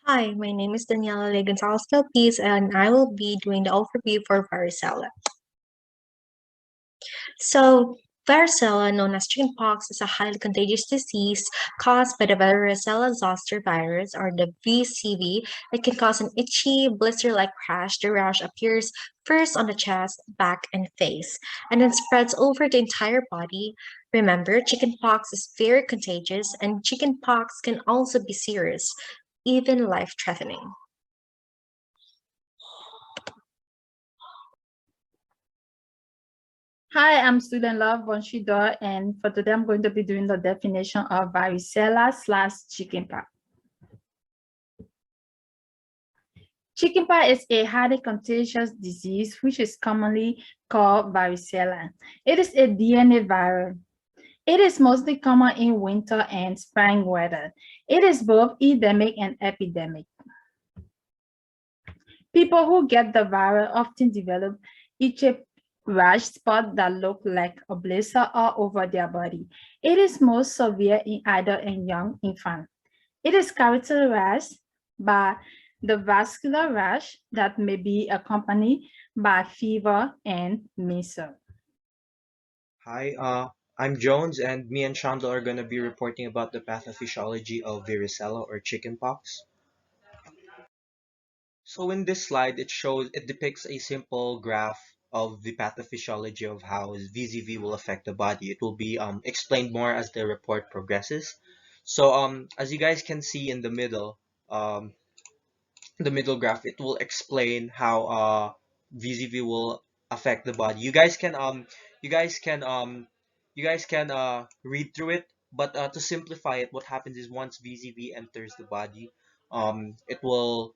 Hi, my name is Daniela Le Gonzalez Calpis, and I will be doing the overview for varicella. So, varicella, known as chickenpox, is a highly contagious disease caused by the varicella zoster virus, or the VCV. It can cause an itchy, blister-like rash. The rash appears first on the chest, back, and face, and then spreads over the entire body. Remember, chickenpox is very contagious, and chickenpox can also be serious, even life-threatening. Hi, I'm student Love Bonshidor, and for today I'm going to be doing the definition of varicella/chickenpox. Chickenpox is a highly contagious disease which is commonly called varicella. It is a DNA virus. It is mostly common in winter and spring weather. It is both endemic and epidemic. People who get the virus often develop itchy rash spot that look like a blister all over their body. It is most severe in adult and young infants. It is characterized by the vascular rash that may be accompanied by fever and measles. Hi, I'm Jones, and me and Chandler are going to be reporting about the pathophysiology of varicella or chickenpox. So in this slide, it depicts a simple graph of the pathophysiology of how VZV will affect the body. It will be explained more as the report progresses. So as you guys can see in um, the middle graph, it will explain how VZV will affect the body. You guys can read through it, but to simplify it, what happens is once VZV enters the body, it will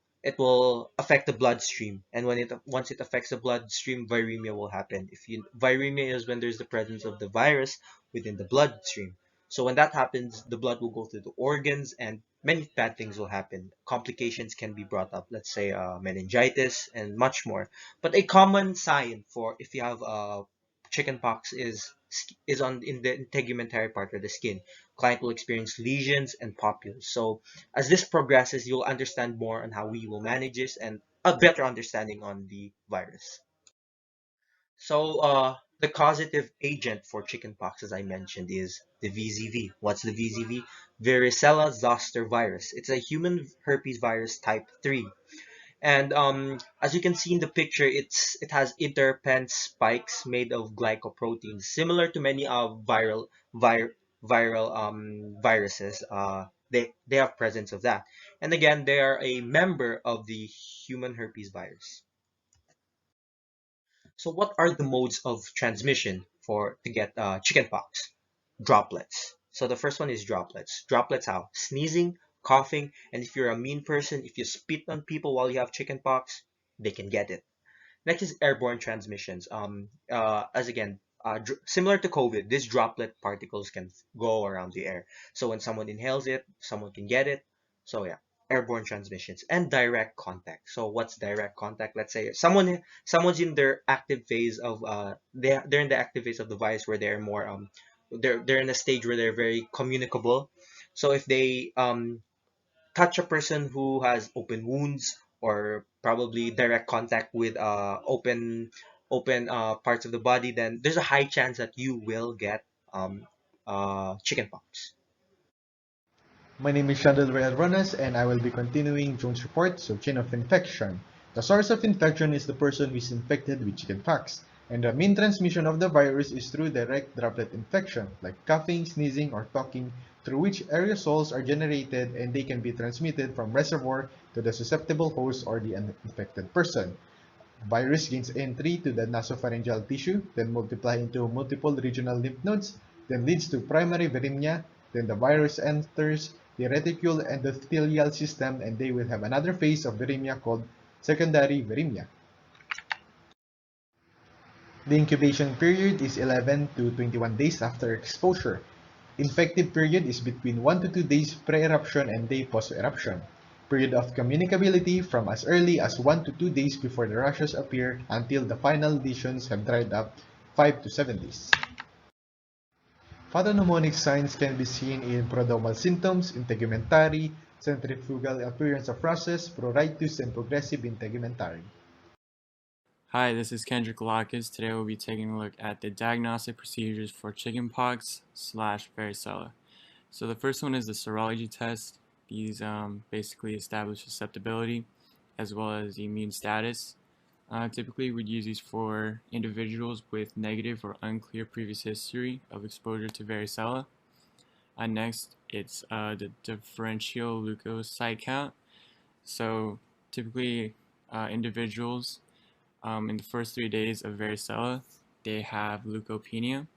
affect the bloodstream, and once it affects the bloodstream, viremia will happen. Viremia is when there's the presence of the virus within the bloodstream. So when that happens, the blood will go through the organs, and many bad things will happen. Complications can be brought up, let's say meningitis and much more. But a common sign for if you have chickenpox is on in the integumentary part of the skin. Client will experience lesions and papules. So as this progresses, you'll understand more on how we will manage this and a better understanding on the virus. So the causative agent for chickenpox, as I mentioned, is the VZV. What's the VZV? Varicella zoster virus. It's a human herpes virus type 3. And as you can see in the picture, it has interpent spikes made of glycoproteins, similar to many of viral viruses. They have presence of that. And again, they are a member of the human herpes virus. So what are the modes of transmission for to get chickenpox? Droplets. So the first one is droplets. Droplets how? Sneezing, coughing, and if you're a mean person, if you spit on people while you have chickenpox, they can get it. Next is airborne transmissions. As again, similar to COVID, these droplet particles can go around the air. So when someone inhales it, someone can get it. So yeah, airborne transmissions and direct contact. So what's direct contact? Let's say someone's in their active phase of they're in the active phase of the virus where they're more they're in a stage where they're very communicable. So if they touch a person who has open wounds or probably direct contact with open parts of the body, then there's a high chance that you will get chickenpox. My name is Shandal Ronas, and I will be continuing Jones' report, so chain of infection. The source of infection is the person who is infected with chickenpox, and the main transmission of the virus is through direct droplet infection, like coughing, sneezing, or talking, through which aerosols are generated and they can be transmitted from reservoir to the susceptible host or the infected person. Virus gains entry to the nasopharyngeal tissue, then multiply into multiple regional lymph nodes, then leads to primary viremia, then the virus enters the reticular endothelial system and they will have another phase of viremia called secondary viremia. The incubation period is 11 to 21 days after exposure. Infective period is between 1 to 2 days pre-eruption and day post-eruption. Period of communicability from as early as 1 to 2 days before the rashes appear until the final lesions have dried up 5 to 7 days. Pathognomonic signs can be seen in prodromal symptoms, integumentary, centrifugal appearance of rushes, pruritus, and progressive integumentary. Hi, this is Kendrick Lacus. Today we'll be taking a look at the diagnostic procedures for chickenpox slash varicella. So the first one is the serology test. These basically establish susceptibility as well as immune status. Typically, we'd use these for individuals with negative or unclear previous history of exposure to varicella. Next, it's the differential leukocyte count. So typically, individuals in the first 3 days of varicella, they have leukopenia.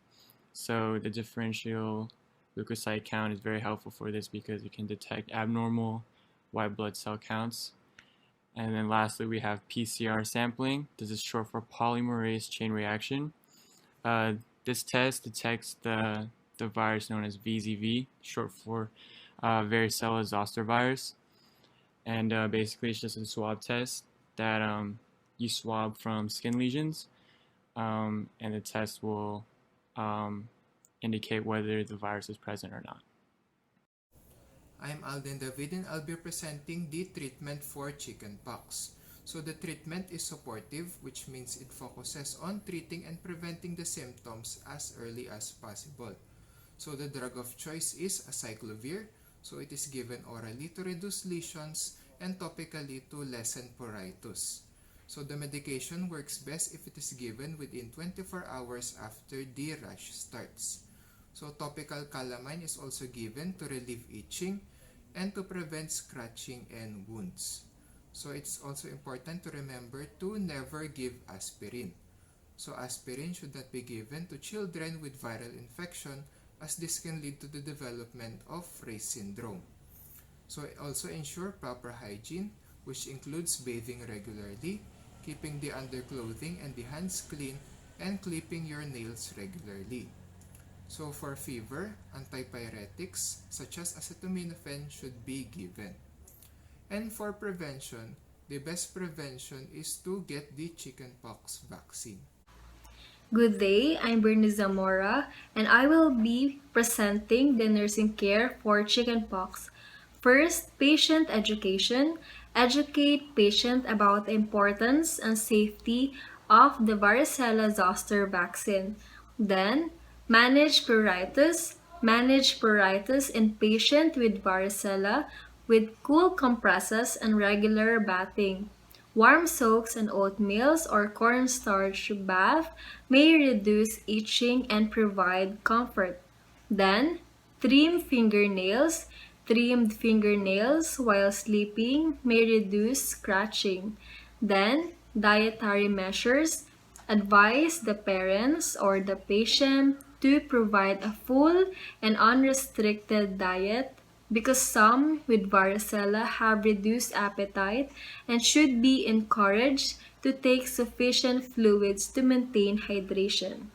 So the differential leukocyte count is very helpful for this because it can detect abnormal white blood cell counts. And then lastly, we have PCR sampling. This is short for polymerase chain reaction. This test detects the virus known as VZV, short for varicella zoster virus. And basically, it's just a swab test that you swab from skin lesions, and the test will indicate whether the virus is present or not. I'm Alden David and I'll be presenting the treatment for chickenpox. So the treatment is supportive, which means it focuses on treating and preventing the symptoms as early as possible. So the drug of choice is acyclovir. So it is given orally to reduce lesions and topically to lessen pruritus. So the medication works best if it is given within 24 hours after the rash starts. So topical calamine is also given to relieve itching and to prevent scratching and wounds. So it's also important to remember to never give aspirin. So aspirin should not be given to children with viral infection as this can lead to the development of Ray's syndrome. So also ensure proper hygiene, which includes bathing regularly, keeping the underclothing and the hands clean, and clipping your nails regularly. So for fever, antipyretics such as acetaminophen should be given. And for prevention, the best prevention is to get the chickenpox vaccine. Good day, I'm Bernice Zamora, and I will be presenting the nursing care for chickenpox. First, patient education. Educate patient about the importance and safety of the varicella zoster vaccine. Then, manage pruritus. Manage pruritus in patient with varicella with cool compresses and regular bathing. Warm soaks and oatmeals or cornstarch bath may reduce itching and provide comfort. Then, trim fingernails. Trimmed fingernails while sleeping may reduce scratching. Then, dietary measures. Advise the parents or the patient to provide a full and unrestricted diet because some with varicella have reduced appetite and should be encouraged to take sufficient fluids to maintain hydration.